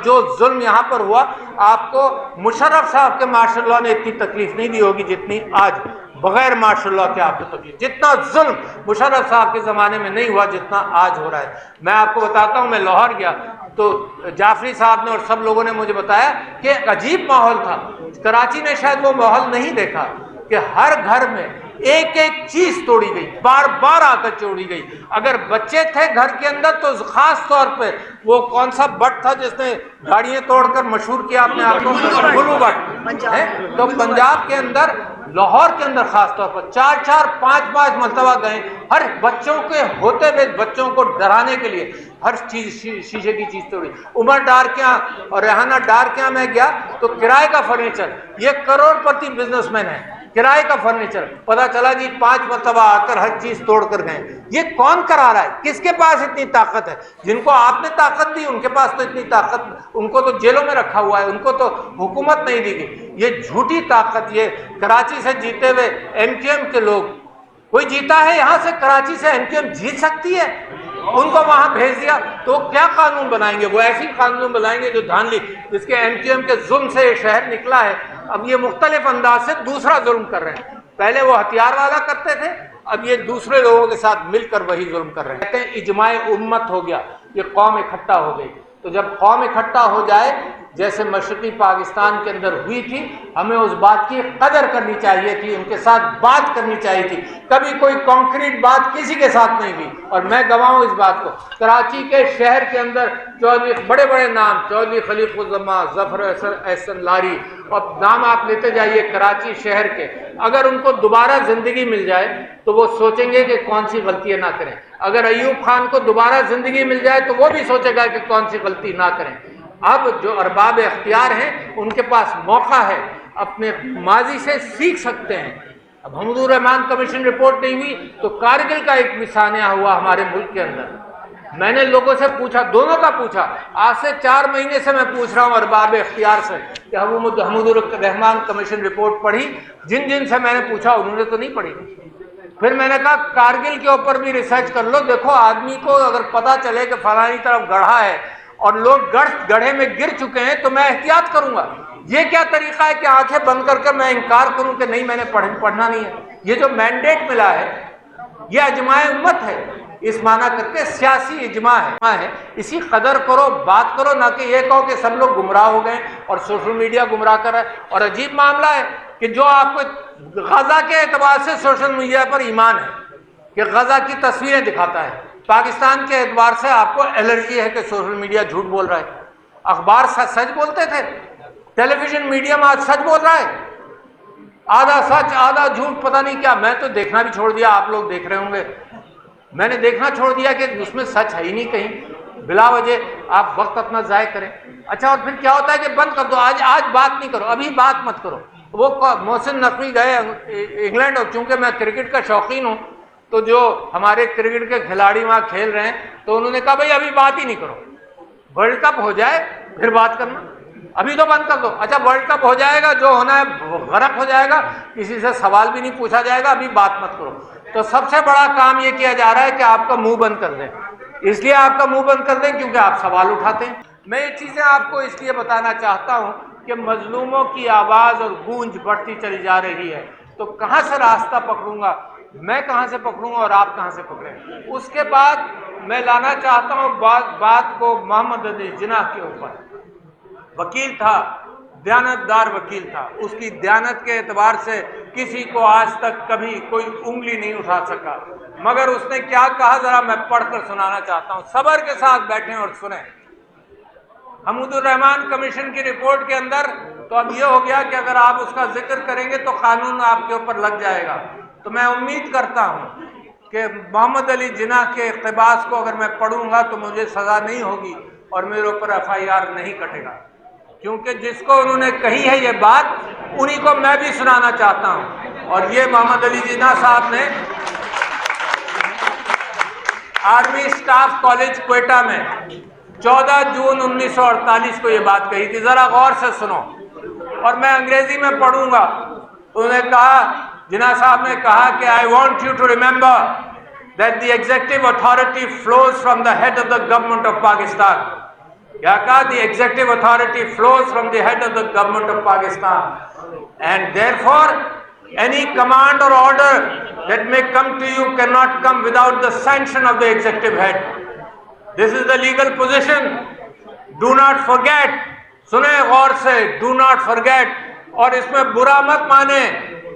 جو ظلم یہاں پر ہوا، آپ کو مشرف صاحب کے ماشاء اللہ نے اتنی تکلیف نہیں دی ہوگی جتنی آج بغیر ماشاء اللہ کے آپ کو تکلیف، جتنا ظلم مشرف صاحب کے زمانے میں نہیں ہوا جتنا آج ہو رہا ہے۔ میں آپ کو بتاتا ہوں، میں لاہور گیا تو جعفری صاحب نے اور سب لوگوں نے مجھے بتایا کہ ایک عجیب ماحول تھا۔ کراچی نے شاید وہ ماحول نہیں دیکھا کہ ہر گھر میں ایک ایک چیز توڑی گئی، بار بار آ کر توڑی گئی۔ اگر بچے تھے گھر کے اندر تو خاص طور پہ وہ کون سا بٹ تھا جس نے گاڑیاں توڑ کر مشہور کیا اپنے آپ کو، گلو بٹ ہے، تو پنجاب کے اندر، لاہور کے اندر خاص طور پر 4 5 مرتبہ گئے، ہر بچوں کے ہوتے ہوئے بچوں کو ڈرانے کے لیے ہر چیز شیشے کی چیز توڑی۔ عمر ڈار کے یہاں اور ریحانہ ڈار کے یہاں میں گیا تو کرائے کا فرنیچر، یہ کروڑ پتی بزنس مین ہے، کرائے کا فرنیچر، پتا چلا جی 5 مرتبہ آ کر ہر چیز توڑ کر گئے۔ یہ کون کرا رہا ہے؟ کس کے پاس اتنی طاقت ہے؟ جن کو آپ نے طاقت دی ان کے پاس تو اتنی طاقت، ان کو تو جیلوں میں رکھا ہوا ہے، ان کو تو حکومت نہیں دی گئی۔ یہ جھوٹی طاقت، یہ کراچی سے جیتے ہوئے ایم کیو ایم کے لوگ، کوئی جیتا ہے یہاں سے کراچی سے، ایم کیو ایم جیت سکتی ہے؟ ان کو وہاں بھیج دیا تو کیا قانون بنائیں گے؟ وہ ایسی قانون بنائیں گے جو دھاندلی، جس کے ایم کیو ایم کے ظلم سے یہ شہر نکلا ہے۔ اب یہ مختلف انداز سے دوسرا ظلم کر رہے ہیں۔ پہلے وہ ہتھیار والا کرتے تھے، اب یہ دوسرے لوگوں کے ساتھ مل کر وہی ظلم کر رہے ہیں۔ کہتے ہیں اجماع امت ہو گیا، یہ قوم اکٹھا ہو گئی۔ تو جب قوم اکٹھا ہو جائے جیسے مشرقی پاکستان کے اندر ہوئی تھی، ہمیں اس بات کی قدر کرنی چاہیے تھی، ان کے ساتھ بات کرنی چاہیے تھی۔ کبھی کوئی کانکریٹ بات کسی کے ساتھ نہیں ہوئی، اور میں گواہ ہوں اس بات کو۔ کراچی کے شہر کے اندر چودھری، بڑے بڑے نام، چودھری خلیق الزمان، ظفر احسن لاری، اور نام آپ لیتے جائیے کراچی شہر کے، اگر ان کو دوبارہ زندگی مل جائے تو وہ سوچیں گے کہ کون سی غلطیاں نہ کریں۔ اگر ایوب خان کو دوبارہ زندگی مل جائے تو وہ بھی سوچے گا کہ کون سی غلطی نہ کریں۔ اب جو ارباب اختیار ہیں ان کے پاس موقع ہے، اپنے ماضی سے سیکھ سکتے ہیں۔ اب حمود الرحمان کمیشن رپورٹ نہیں ہوئی تو کارگل کا ایک مثانیہ ہوا ہمارے ملک کے اندر۔ میں نے لوگوں سے پوچھا، دونوں کا پوچھا، آج سے 4 مہینے سے میں پوچھ رہا ہوں ارباب اختیار سے کہ حمود الرحمان کمیشن رپورٹ پڑھی؟ جن جن سے میں نے پوچھا انہوں نے تو نہیں پڑھی۔ پھر میں نے کہا کارگل کے اوپر بھی ریسرچ کر لو، دیکھو آدمی کو اگر پتا چلے کہ فلانی طرف گڑھا ہے اور لوگ گڑھے میں گر چکے ہیں تو میں احتیاط کروں گا۔ یہ کیا طریقہ ہے کہ آنکھیں بند کر میں انکار کروں کہ نہیں میں نے پڑھنا نہیں ہے؟ یہ جو مینڈیٹ ملا ہے یہ اجماع امت ہے، اس معنی کر کے سیاسی اجماع ہے۔ اسی قدر کرو، بات کرو، نہ کہ یہ کہو کہ سب لوگ گمراہ ہو گئے اور سوشل میڈیا گمراہ کر رہا ہے۔ اور عجیب معاملہ ہے کہ جو آپ کو غزہ کے اعتبار سے سوشل میڈیا پر ایمان ہے کہ غزہ کی تصویریں دکھاتا ہے، پاکستان کے اعتبار سے آپ کو الرجی ہے کہ سوشل میڈیا جھوٹ بول رہا ہے۔ اخبار سچ بولتے تھے، ٹیلی ویژن میڈیم آج سچ بول رہا ہے، آدھا سچ آدھا جھوٹ، پتہ نہیں کیا۔ میں تو دیکھنا بھی چھوڑ دیا، آپ لوگ دیکھ رہے ہوں گے، میں نے دیکھنا چھوڑ دیا کہ اس میں سچ ہے ہی نہیں کہیں، بلا وجہ آپ وقت اپنا ضائع کریں۔ اچھا، اور پھر کیا ہوتا ہے کہ بند کر دو، آج بات نہیں کرو، ابھی بات مت کرو۔ وہ محسن نقوی گئے انگلینڈ، اور چونکہ میں کرکٹ کا شوقین ہوں تو جو ہمارے کرکٹ کے کھلاڑی وہاں کھیل رہے ہیں تو انہوں نے کہا بھائی ابھی بات ہی نہیں کرو، ورلڈ کپ ہو جائے پھر بات کرنا، ابھی تو بند کر دو۔ اچھا، ورلڈ کپ ہو جائے گا، جو ہونا ہے غرق ہو جائے گا، کسی سے سوال بھی نہیں پوچھا جائے گا، ابھی بات مت کرو۔ تو سب سے بڑا کام یہ کیا جا رہا ہے کہ آپ کا منہ بند کر دیں۔ اس لیے آپ کا منہ بند کر دیں کیونکہ آپ سوال اٹھاتے ہیں۔ میں یہ چیزیں آپ کو اس لیے بتانا چاہتا ہوں کہ مظلوموں کی آواز اور گونج بڑھتی چلی جا رہی ہے، تو کہاں سے راستہ پکڑوں گا میں، کہاں سے پکڑوں گا اور آپ کہاں سے پکڑیں؟ اس کے بعد میں لانا چاہتا ہوں بات کو محمد علی جناح کے اوپر۔ وکیل تھا، دیانتدار وکیل تھا، اس کی دیانت کے اعتبار سے کسی کو آج تک کبھی کوئی انگلی نہیں اٹھا سکا، مگر اس نے کیا کہا ذرا میں پڑھ کر سنانا چاہتا ہوں، صبر کے ساتھ بیٹھیں اور سنیں۔ حمود الرحمان کمیشن کی رپورٹ کے اندر تو اب یہ ہو گیا کہ اگر آپ اس کا ذکر کریں گے تو قانون آپ کے اوپر لگ جائے گا، تو میں امید کرتا ہوں کہ محمد علی جناح کے اقتباس کو اگر میں پڑھوں گا تو مجھے سزا نہیں ہوگی اور میرے اوپر FIR نہیں کٹے گا، کیونکہ جس کو انہوں نے کہی ہے یہ بات انہی کو میں بھی سنانا چاہتا ہوں۔ اور یہ محمد علی جناح صاحب نے آرمی اسٹاف کالج کوئٹہ میں 14 جون 1948 کو یہ بات کہی تھی، ذرا غور سے سنو، اور میں انگریزی میں پڑھوں گا۔ انہوں نے کہا، جناح صاحب نے کہا کہ I want you to remember that the executive authority flows from the head of the government of Pakistan. کیا کہا؟ the executive authority flows from the head of the government of Pakistan and therefore any command or order that may come to you cannot come without the sanction of the executive head. This is the legal position. Do not forget. سنیں غور سے, do not forget. اور اس میں برا مت مانے,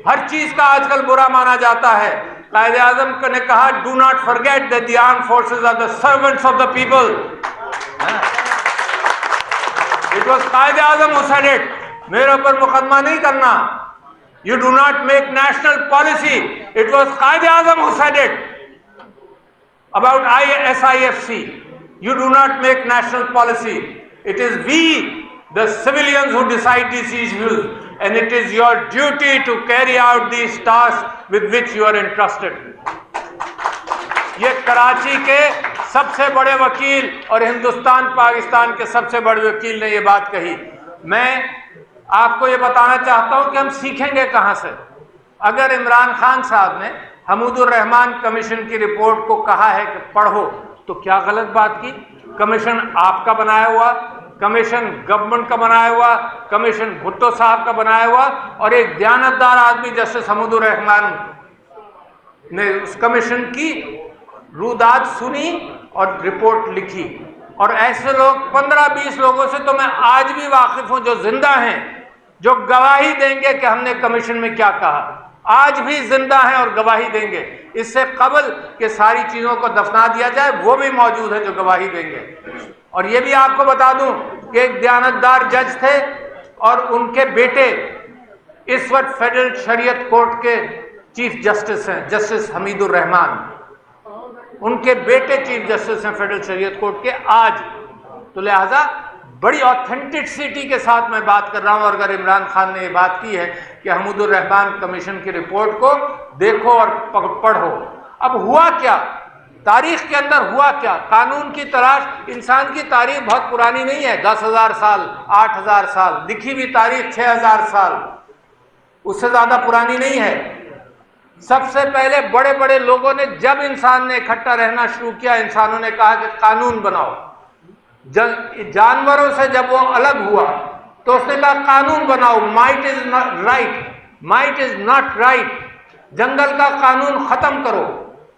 ہر چیز کا آج کل برا مانا جاتا ہے. قائد اعظم نے کہا do not forget that the armed forces are the servants of the people. It was Quaid Azam who said it. میرے اوپر مقدمہ نہیں کرنا. You do not make national policy. It was Quaid Azam who said it about SIFC. You do not make national policy. It is we, the civilians, who decide these issues, and it is your duty to carry out these tasks with which you are entrusted. یہ کراچی کے سب سے بڑے وکیل اور ہندوستان پاکستان کے سب سے بڑے وکیل نے یہ بات کہی. میں آپ کو یہ بتانا چاہتا ہوں کہ ہم سیکھیں گے کہاں سے. اگر عمران خان صاحب نے حمود الرحمان کمیشن کی رپورٹ کو کہا ہے کہ پڑھو, تو کیا غلط بات کی؟ کمیشن آپ کا بنایا ہوا, کمیشن گورنمنٹ کا بنایا ہوا, کمیشن بھٹو صاحب کا بنایا ہوا, اور ایک دیانتدار آدمی جسٹس حمود الرحمان نے اس کمیشن کی روداد سنی اور رپورٹ لکھی. اور ایسے لوگ 15-20 لوگوں سے تو میں آج بھی واقف ہوں جو زندہ ہیں, جو گواہی دیں گے کہ ہم نے کمیشن میں کیا کہا. آج بھی زندہ ہیں اور گواہی دیں گے. اس سے قبل کہ ساری چیزوں کو دفنا دیا جائے وہ بھی موجود ہیں جو گواہی دیں گے. اور یہ بھی آپ کو بتا دوں کہ ایک دیانتدار جج تھے اور ان کے بیٹے اس وقت فیڈرل شریعت کورٹ کے چیف جسٹس ہیں, جسٹس حمید الرحمان. ان کے بیٹے چیف جسٹس ہیں فیڈرل شریعت کورٹ کے آج. تو لہٰذا بڑی آتھینٹسٹی کے ساتھ میں بات کر رہا ہوں. اور اگر عمران خان نے یہ بات کی ہے کہ حمود الرحمان کمیشن کی رپورٹ کو دیکھو اور پڑھو. اب ہوا کیا تاریخ کے اندر؟ ہوا کیا؟ قانون کی تلاش. انسان کی تاریخ بہت پرانی نہیں ہے, 10,000 سال, 8,000 سال. لکھی ہوئی تاریخ 6,000 سال, اس سے زیادہ پرانی نہیں ہے. سب سے پہلے بڑے بڑے لوگوں نے, جب انسان نے اکٹھا رہنا شروع کیا, انسانوں نے کہا کہ قانون بناؤ. جانوروں سے جب وہ الگ ہوا تو اس نے کہا قانون بناؤ. Might is right, might is not right. جنگل کا قانون ختم کرو,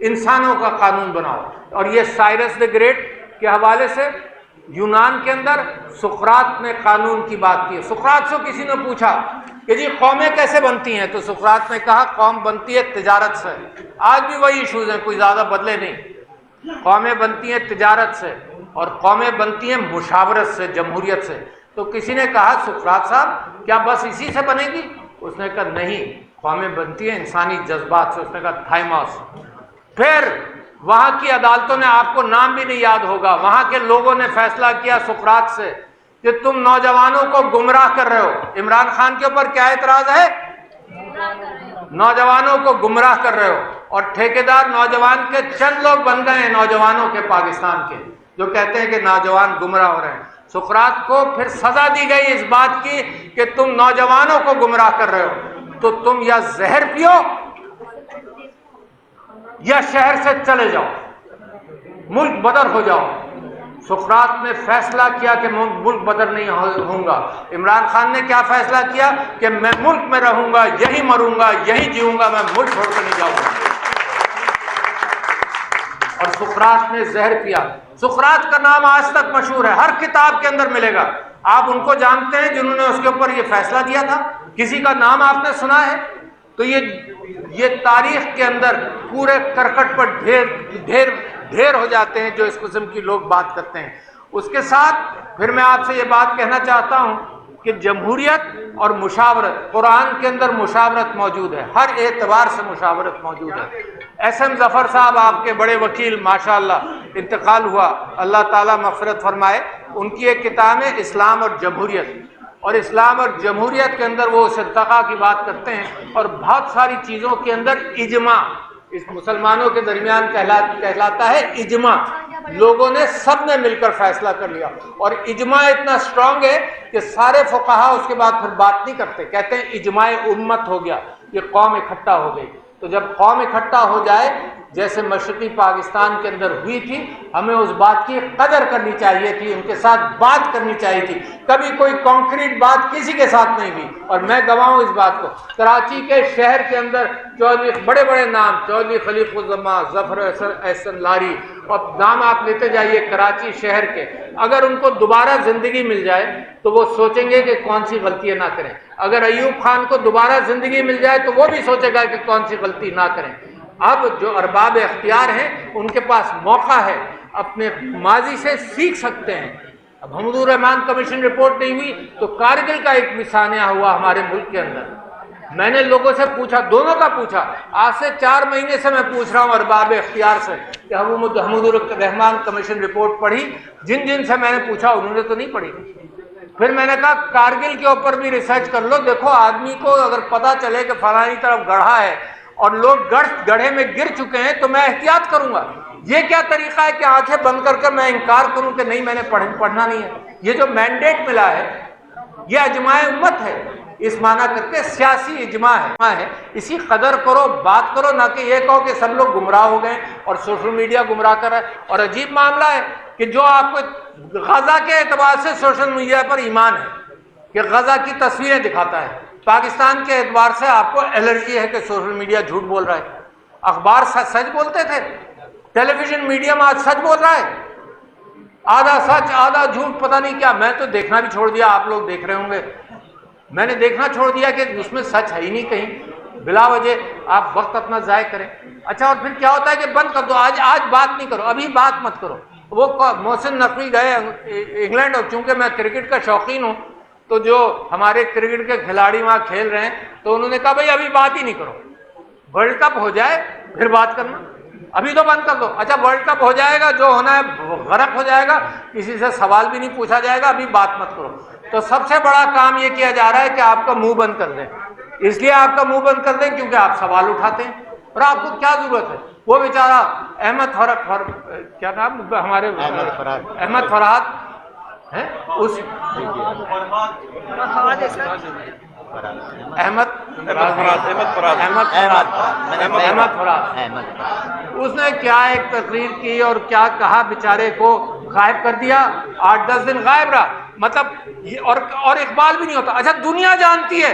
انسانوں کا قانون بناؤ. اور یہ سائرس دی گریٹ کے حوالے سے یونان کے اندر سقراط نے قانون کی بات کی. سقراط سے کسی نے پوچھا کہ جی قومیں کیسے بنتی ہیں, تو سقراط نے کہا قوم بنتی ہے تجارت سے. آج بھی وہی ایشوز ہیں, کوئی زیادہ بدلے نہیں. قومیں بنتی ہیں تجارت سے, اور قومیں بنتی ہیں مشاورت سے, جمہوریت سے. تو کسی نے کہا سقراط صاحب کیا بس اسی سے بنے گی؟ اس نے کہا نہیں, قومیں بنتی ہیں انسانی جذبات سے. اس نے کہا تھائموس. پھر وہاں کی عدالتوں نے, آپ کو نام بھی نہیں یاد ہوگا, وہاں کے لوگوں نے فیصلہ کیا سقراط سے کہ تم نوجوانوں کو گمراہ کر رہے ہو. عمران خان کے اوپر کیا اعتراض ہے؟ نوجوانوں کو گمراہ کر رہے ہو. اور ٹھیکیدار نوجوان کے چند لوگ بن گئے ہیں نوجوانوں کے پاکستان کے, جو کہتے ہیں کہ نوجوان گمراہ ہو رہے ہیں. سقراط کو پھر سزا دی گئی اس بات کی کہ تم نوجوانوں کو گمراہ کر رہے ہو, تو تم یا زہر پیو یا شہر سے چلے جاؤ, ملک بدر ہو جاؤ. سقراط نے فیصلہ کیا کہ میں ملک بدر نہیں ہوں گا. عمران خان نے کیا فیصلہ کیا کہ میں ملک میں رہوں گا, یہی مروں گا, یہی جیوں گا, میں ملک چھوڑ کے نہیں جاؤں گا. اور سقراط نے زہر پیا. سقراط کا نام آج تک مشہور ہے, ہر کتاب کے اندر ملے گا. آپ ان کو جانتے ہیں جنہوں نے اس کے اوپر یہ فیصلہ دیا تھا؟ کسی کا نام آپ نے سنا ہے؟ تو یہ تاریخ کے اندر پورے کرکٹ پر ڈھیر ہو جاتے ہیں جو اس قسم کی لوگ بات کرتے ہیں. اس کے ساتھ پھر میں آپ سے یہ بات کہنا چاہتا ہوں کہ جمہوریت اور مشاورت, قرآن کے اندر مشاورت موجود ہے, ہر اعتبار سے مشاورت موجود ہے. ایس ایم ظفر صاحب آپ کے بڑے وکیل ماشاءاللہ انتقال ہوا, اللہ تعالیٰ مغفرت فرمائے. ان کی ایک کتاب ہے اسلام اور جمہوریت, اور اسلام اور جمہوریت کے اندر وہ ارتقاء کی بات کرتے ہیں, اور بہت ساری چیزوں کے اندر اجماع اس مسلمانوں کے درمیان کہلاتا ہے اجماع. لوگوں نے سب نے مل کر فیصلہ کر لیا, اور اجماع اتنا اسٹرانگ ہے کہ سارے فقہا اس کے بعد پھر بات نہیں کرتے, کہتے ہیں اجماع امت ہو گیا, یہ قوم اکٹھا ہو گئی. تو جب قوم اکٹھا ہو جائے جیسے مشرقی پاکستان کے اندر ہوئی تھی، ہمیں اس بات کی قدر کرنی چاہیے تھی، ان کے ساتھ بات کرنی چاہیے تھی. کبھی کوئی کانکریٹ بات کسی کے ساتھ نہیں ہوئی، اور میں گواہ ہوں اس بات کو. کراچی کے شہر کے اندر چودھری بڑے بڑے نام، چودھری خلیق الزماں، ظفر احسن لاری، اور نام آپ لیتے جائیے کراچی شہر کے، اگر ان کو دوبارہ زندگی مل جائے تو وہ سوچیں گے کہ کون سی غلطیاں نہ کریں. اگر ایوب خان کو دوبارہ زندگی مل جائے تو وہ بھی سوچے گا کہ کون سی غلطی نہ کریں. اب جو ارباب اختیار ہیں ان کے پاس موقع ہے، اپنے ماضی سے سیکھ سکتے ہیں. اب حمود الرحمان کمیشن رپورٹ نہیں ہوئی تو کارگل کا ایک مثانیہ ہوا ہمارے ملک کے اندر. میں نے لوگوں سے پوچھا، دونوں کا پوچھا، آج سے 4 مہینے سے میں پوچھ رہا ہوں ارباب اختیار سے کہ حمود الرحمان کمیشن رپورٹ پڑھی؟ جن سے میں نے پوچھا انہوں نے تو نہیں پڑھی. پھر میں نے کہا کارگل کے اوپر بھی ریسرچ کر لو. دیکھو آدمی کو اگر پتا چلے کہ فلانی طرف گڑھا ہے اور لوگ گڑھے میں گر چکے ہیں تو میں احتیاط کروں گا. یہ کیا طریقہ ہے کہ آنکھیں بند کر کر میں انکار کروں کہ نہیں میں نے پڑھنا نہیں ہے؟ یہ جو مینڈیٹ ملا ہے یہ اجماع امت ہے، اس معنی کر کے سیاسی اجماع ہے. اسی قدر کرو، بات کرو، نہ کہ یہ کہو کہ سب لوگ گمراہ ہو گئے اور سوشل میڈیا گمراہ کر رہا ہے. اور عجیب معاملہ ہے کہ جو آپ کو غزہ کے اعتبار سے سوشل میڈیا پر ایمان ہے کہ غزہ کی تصویریں دکھاتا ہے، پاکستان کے اعتبار سے آپ کو الرجی ہے کہ سوشل میڈیا جھوٹ بول رہا ہے. اخبار سچ بولتے تھے، ٹیلی ویژن میڈیم آج سچ بول رہا ہے، آدھا سچ آدھا جھوٹ، پتہ نہیں کیا. میں تو دیکھنا بھی چھوڑ دیا، آپ لوگ دیکھ رہے ہوں گے. میں نے دیکھنا چھوڑ دیا کہ اس میں سچ ہے ہی نہیں کہیں، بلا وجہ آپ وقت اپنا ضائع کریں. اچھا اور پھر کیا ہوتا ہے کہ بند کر دو، آج بات نہیں کرو، ابھی بات مت کرو. وہ محسن نقوی گئے انگلینڈ، اور چونکہ میں کرکٹ کا شوقین ہوں تو جو ہمارے کرکٹ کے کھلاڑی وہاں کھیل رہے ہیں تو انہوں نے کہا بھائی ابھی بات ہی نہیں کرو، ورلڈ کپ ہو جائے پھر بات کرنا، ابھی تو بند کر دو. اچھا ورلڈ کپ ہو جائے گا، جو ہونا ہے غرق ہو جائے گا، کسی سے سوال بھی نہیں پوچھا جائے گا، ابھی بات مت کرو. تو سب سے بڑا کام یہ کیا جا رہا ہے کہ آپ کا منہ بند کر دیں. اس لیے آپ کا منہ بند کر دیں کیونکہ آپ سوال اٹھاتے ہیں، اور آپ کو کیا ضرورت ہے. وہ بیچارہ احمد کیا نام ہمارے احمد فرحات ہیں، اس اس نے کیا ایک تقریر کی اور کیا کہا، بیچارے کو غائب کر دیا، 8-10 دن غائب رہا. مطلب اور اقبال بھی نہیں ہوتا. اچھا دنیا جانتی ہے،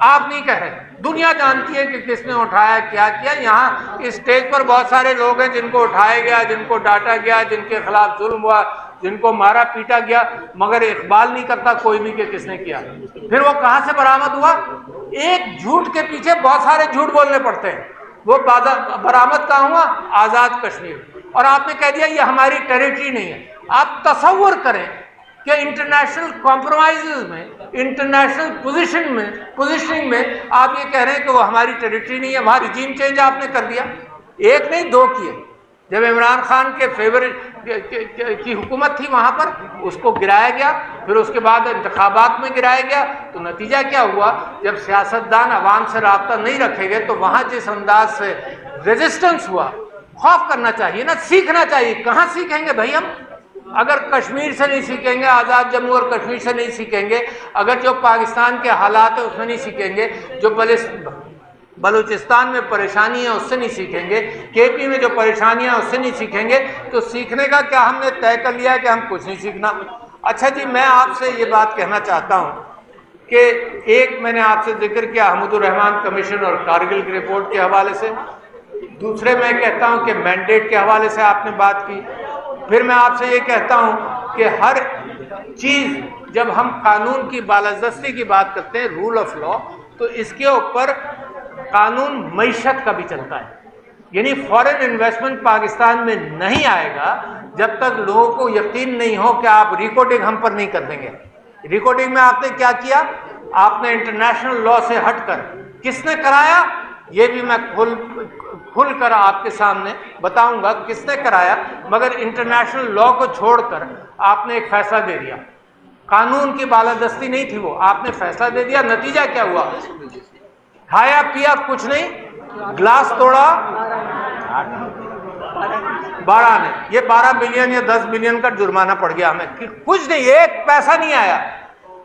آپ نہیں کہہ رہے، دنیا جانتی ہے کہ کس نے اٹھایا کیا کیا. یہاں اسٹیج پر بہت سارے لوگ ہیں جن کو اٹھایا گیا، جن کو ڈانٹا گیا، جن کے خلاف ظلم ہوا، جن کو مارا پیٹا گیا، مگر اقبال نہیں کرتا کوئی بھی کہ کس نے کیا. پھر وہ کہاں سے برآمد ہوا؟ ایک جھوٹ کے پیچھے بہت سارے جھوٹ بولنے پڑتے ہیں. وہ برآمد کہاں ہوا؟ آزاد کشمیر. اور آپ نے کہہ دیا یہ ہماری ٹیریٹری نہیں ہے. آپ تصور کریں کہ انٹرنیشنل کمپرومائزز میں، انٹرنیشنل پوزیشننگ میں آپ یہ کہہ رہے ہیں کہ وہ ہماری ٹیریٹری نہیں ہے. وہاں رجیم چینج آپ نے کر دیا، ایک نہیں 2 کیے. جب عمران خان کے کی حکومت تھی وہاں پر اس کو گرایا گیا، پھر اس کے بعد انتخابات میں گرایا گیا. تو نتیجہ کیا ہوا؟ جب سیاستدان عوام سے رابطہ نہیں رکھے گئے تو وہاں جس انداز سے ریزسٹنس ہوا، خوف کرنا چاہیے نا، سیکھنا چاہیے. کہاں سیکھیں گے بھائی ہم؟ اگر کشمیر سے نہیں سیکھیں گے، آزاد جموں اور کشمیر سے نہیں سیکھیں گے، اگر جو پاکستان کے حالات ہیں اس میں نہیں سیکھیں گے، جو بلوچستان میں پریشانی ہے اس سے نہیں سیکھیں گے، کے پی میں جو پریشانیاں ہیں اس سے نہیں سیکھیں گے، تو سیکھنے کا کیا ہم نے طے کر لیا ہے کہ ہم کچھ نہیں سیکھنا. اچھا جی، میں آپ سے یہ بات کہنا چاہتا ہوں کہ ایک میں نے آپ سے ذکر کیا حمود الرحمان کمیشن اور کارگل کی رپورٹ کے حوالے سے، دوسرے میں کہتا ہوں کہ مینڈیٹ کے حوالے سے آپ نے بات کی. پھر میں آپ سے یہ کہتا ہوں کہ ہر چیز جب ہم قانون کی بالادستی کی بات کرتے ہیں، رول آف لا، تو اس کے اوپر قانون معیشت کا بھی چلتا ہے. یعنی فورن انویسٹمنٹ پاکستان میں نہیں آئے گا جب تک لوگوں کو یقین نہیں ہو کہ آپ ریکارڈنگ ہم پر نہیں کر دیں گے. ریکارڈنگ میں آپ نے کیا کیا؟ آپ نے انٹرنیشنل لا سے ہٹ کر، کس نے کرایا یہ بھی میں کھل کر آپ کے سامنے بتاؤں گا کس نے کرایا، مگر انٹرنیشنل لا کو چھوڑ کر آپ نے ایک فیصلہ دے دیا. قانون کی بالادستی نہیں تھی وہ، آپ نے فیصلہ دے دیا. نتیجہ کیا ہوا؟ کھایا پیا کچھ نہیں، گلاس توڑا 12 نے، یہ 12 بلین یا 10 بلین کا جرمانہ پڑ گیا ہمیں، کچھ نہیں، ایک پیسہ نہیں آیا.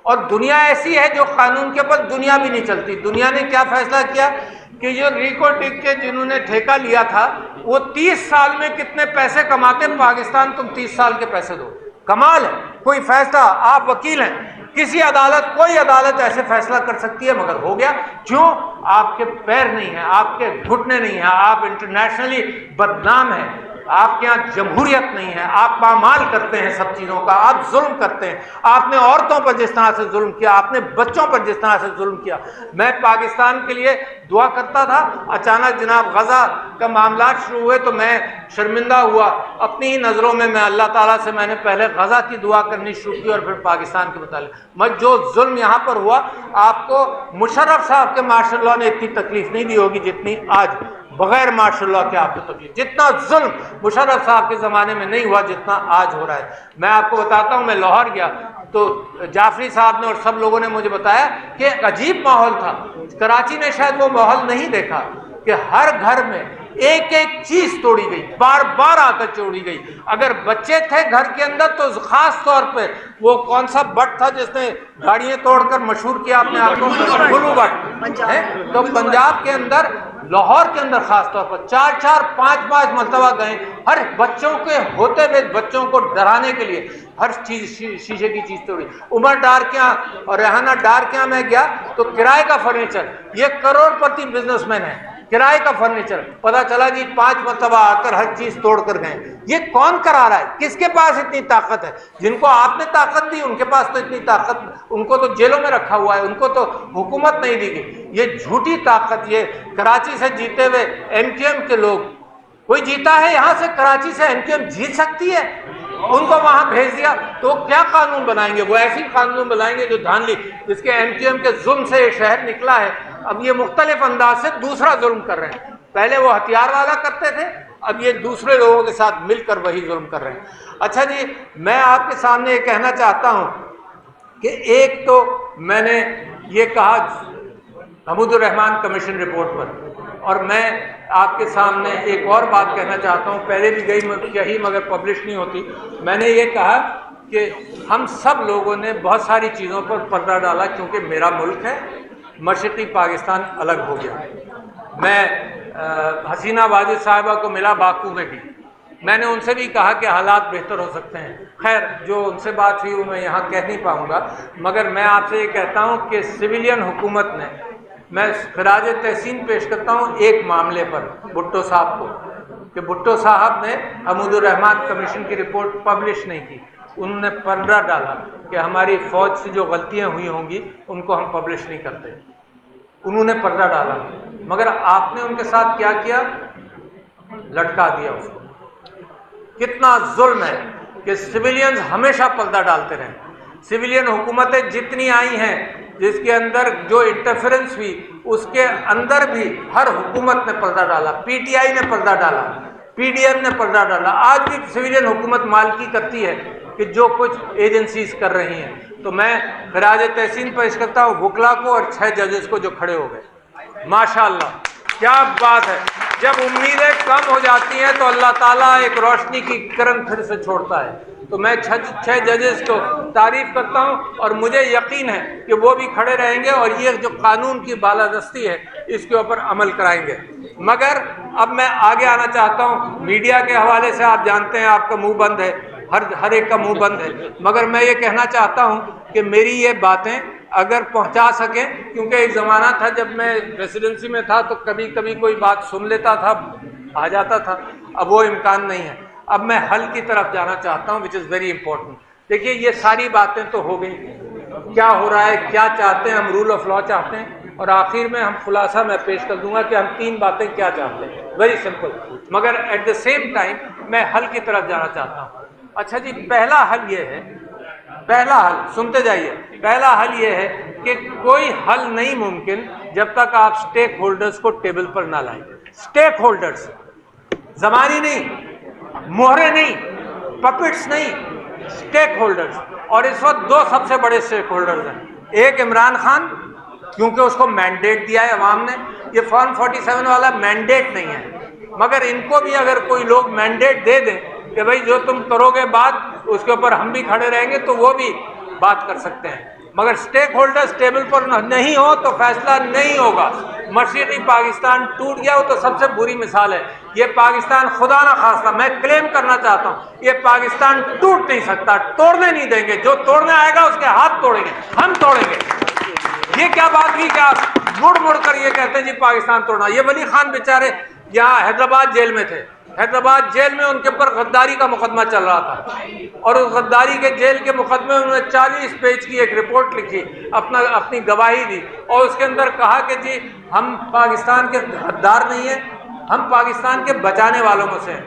اور دنیا ایسی ہے جو قانون کے اوپر دنیا بھی نہیں چلتی. دنیا نے کیا فیصلہ کیا کہ یہ ریکو ڈک کے جنہوں نے ٹھیکہ لیا تھا وہ 30 سال میں کتنے پیسے کماتے، پاکستان تم 30 سال کے پیسے دو، کمال ہے۔ کوئی فیصلہ، آپ وکیل ہیں، کسی عدالت، کوئی عدالت ایسے فیصلہ کر سکتی ہے، مگر ہو گیا کیوں؟ آپ کے پیر نہیں ہیں، آپ کے گھٹنے نہیں ہیں، آپ انٹرنیشنلی بدنام ہیں، آپ کے یہاں جمہوریت نہیں ہے، آپ پامال کرتے ہیں سب چیزوں کا، آپ ظلم کرتے ہیں۔ آپ نے عورتوں پر جس طرح سے ظلم کیا، آپ نے بچوں پر جس طرح سے ظلم کیا۔ میں پاکستان کے لیے دعا کرتا تھا، اچانک جناب غزہ کا معاملات شروع ہوئے تو میں شرمندہ ہوا اپنی ہی نظروں میں اللہ تعالیٰ سے میں نے پہلے غزہ کی دعا کرنی شروع کی اور پھر پاکستان کے متعلق۔ جو ظلم یہاں پر ہوا، آپ کو مشرف صاحب کے ماشاء اللہ نے اتنی تکلیف نہیں دی ہوگی جتنی آج بغیر ماشاء اللہ کے آپ کو تکلیف، جتنا ظلم مشرف صاحب کے زمانے میں نہیں ہوا جتنا آج ہو رہا ہے۔ میں آپ کو بتاتا ہوں، میں لاہور گیا تو جعفری صاحب نے اور سب لوگوں نے مجھے بتایا کہ ایک عجیب ماحول تھا۔ کراچی نے شاید وہ ماحول نہیں دیکھا کہ ہر گھر میں ایک ایک چیز توڑی گئی، بار بار آ کر توڑی گئی۔ اگر بچے تھے گھر کے اندر تو خاص طور پہ وہ کون سا بٹ تھا جس نے گاڑیاں توڑ کر مشہور کیا اپنے آپ کو، گلو بٹ، تو پنجاب کے اندر، لاہور کے اندر خاص طور پر 4 5 مرتبہ گئے، ہر بچوں کے ہوتے ہوئے بچوں کو ڈرانے کے لیے ہر چیز شیشے کی چیز توڑی۔ عمر ڈار کے یہاں اور ریحانہ ڈار کے یہاں میں گیا تو کرائے کا فرنیچر، یہ کروڑ پتی بزنس مین ہے، کرائے کا فرنیچر، پتا چلا جی 5 مرتبہ آ کر ہر چیز توڑ کر گئے۔ یہ کون کرا رہا ہے؟ کس کے پاس اتنی طاقت ہے؟ جن کو آپ نے طاقت دی ان کے پاس تو اتنی طاقت، ان کو تو جیلوں میں رکھا ہوا ہے، ان کو تو حکومت نہیں دی گئی۔ یہ جھوٹی طاقت، یہ کراچی سے جیتے ہوئے ایم کیو ایم کے لوگ، کوئی جیتا ہے یہاں سے کراچی سے، ایم کیو ایم جیت سکتی ہے؟ ان کو وہاں بھیج دیا تو کیا قانون بنائیں گے؟ وہ ایسی قانون بنائیں گے جو دھاندلی، جس کے ایم کیو ایم کے ظلم سے یہ شہر نکلا ہے، اب یہ مختلف انداز سے دوسرا ظلم کر رہے ہیں۔ پہلے وہ ہتھیار والا کرتے تھے، اب یہ دوسرے لوگوں کے ساتھ مل کر وہی ظلم کر رہے ہیں۔ اچھا جی، میں آپ کے سامنے یہ کہنا چاہتا ہوں کہ ایک تو میں نے یہ کہا حمود الرحمان کمیشن رپورٹ پر، اور میں آپ کے سامنے ایک اور بات کہنا چاہتا ہوں، پہلے بھی کہی مگر پبلش نہیں ہوتی۔ میں نے یہ کہا کہ ہم سب لوگوں نے بہت ساری چیزوں پر پردہ ڈالا کیونکہ میرا ملک ہے، مشرقی پاکستان الگ ہو گیا۔ میں حسینہ واجد صاحبہ کو ملا باکو میں بھی، میں نے ان سے بھی کہا کہ حالات بہتر ہو سکتے ہیں۔ خیر جو ان سے بات ہوئی وہ میں یہاں کہہ نہیں پاؤں گا، مگر میں آپ سے یہ کہتا ہوں کہ سویلین حکومت نے، میں خراج تحسین پیش کرتا ہوں ایک معاملے پر بھٹو صاحب کو، کہ بھٹو صاحب نے حمود الرحمان کمیشن کی رپورٹ پبلش نہیں کی، انہوں نے پردہ ڈالا کہ ہماری فوج سے جو غلطیاں ہوئی ہوں گی ان کو ہم پبلش نہیں کرتے، انہوں نے پردہ ڈالا۔ مگر آپ نے ان کے ساتھ کیا کیا؟ لٹکا دیا اس کو۔ کتنا ظلم ہے کہ سویلینز ہمیشہ پردہ ڈالتے رہے۔ سویلین حکومتیں جتنی آئی ہیں جس کے اندر جو انٹرفیرنس ہوئی، اس کے اندر بھی ہر حکومت نے پردہ ڈالا، پی ٹی آئی نے پردہ ڈالا، پی ڈی ایم نے پردہ ڈالا، آج بھی سویلین حکومت مالکی کرتی ہے کہ جو کچھ ایجنسیز کر رہی ہیں۔ تو میں خراج تحسین پیش کرتا ہوں وکلا کو اور 6 ججز کو جو کھڑے ہو گئے۔ ماشاءاللہ کیا بات ہے! جب امیدیں کم ہو جاتی ہیں تو اللہ تعالیٰ ایک روشنی کی کرن پھر سے چھوڑتا ہے۔ تو میں 6 ججز کو تعریف کرتا ہوں اور مجھے یقین ہے کہ وہ بھی کھڑے رہیں گے اور یہ جو قانون کی بالادستی ہے اس کے اوپر عمل کرائیں گے۔ مگر اب میں آگے آنا چاہتا ہوں، میڈیا کے حوالے سے آپ جانتے ہیں آپ کا منہ بند ہے، ہر ایک کا منہ بند ہے، مگر میں یہ کہنا چاہتا ہوں کہ میری یہ باتیں اگر پہنچا سکیں، کیونکہ ایک زمانہ تھا جب میں ریسیڈنسی میں تھا تو کبھی کبھی کوئی بات سن لیتا تھا، آ جاتا تھا، اب وہ امکان نہیں ہے۔ اب میں حل کی طرف جانا چاہتا ہوں، وچ از ویری امپورٹنٹ۔ دیکھیے یہ ساری باتیں تو ہو گئی، کیا ہو رہا ہے، کیا چاہتے ہیں ہم، رول آف لا چاہتے ہیں، اور آخر میں ہم خلاصہ میں پیش کر دوں گا کہ ہم 3 باتیں کیا چاہتے ہیں، ویری سمپل، مگر ایٹ دا سیم ٹائم میں حل کی طرف جانا چاہتا ہوں۔ اچھا جی، پہلا حل یہ ہے، پہلا حل سنتے جائیے، پہلا حل یہ ہے کہ کوئی حل نہیں ممکن جب تک آپ سٹیک ہولڈرز کو ٹیبل پر نہ لائیں۔ سٹیک ہولڈرز، زمانی نہیں، مہرے نہیں، پپٹس نہیں، سٹیک ہولڈرز۔ اور اس وقت 2 سب سے بڑے سٹیک ہولڈرز ہیں، ایک عمران خان کیونکہ اس کو مینڈیٹ دیا ہے عوام نے، یہ فارم 47 والا مینڈیٹ نہیں ہے، مگر ان کو بھی اگر کوئی لوگ مینڈیٹ دے دیں کہ بھائی جو تم کرو گے بات اس کے اوپر ہم بھی کھڑے رہیں گے تو وہ بھی بات کر سکتے ہیں، مگر سٹیک ہولڈرز ٹیبل پر نہیں ہو تو فیصلہ نہیں ہوگا۔ مشرقی پاکستان ٹوٹ گیا وہ تو سب سے بری مثال ہے. یہ پاکستان خدا نہ خواستہ میں کلیم کرنا چاہتا ہوں یہ پاکستان ٹوٹ نہیں سکتا, توڑنے نہیں دیں گے. جو توڑنے آئے گا اس کے ہاتھ توڑیں گے, ہم توڑیں گے. یہ کیا بات ہوئی کہ آپ مڑ کر یہ کہتے ہیں جی پاکستان توڑنا. یہ ولی خان بیچارے یہاں حیدرآباد جیل میں تھے, حیدرآباد جیل میں ان کے اوپر غداری کا مقدمہ چل رہا تھا, اور اس غداری کے جیل کے مقدمے میں انہوں نے 40 پیج کی ایک رپورٹ لکھی, اپنی گواہی دی, اور اس کے اندر کہا کہ جی ہم پاکستان کے غدار نہیں ہیں, ہم پاکستان کے بچانے والوں میں سے ہیں.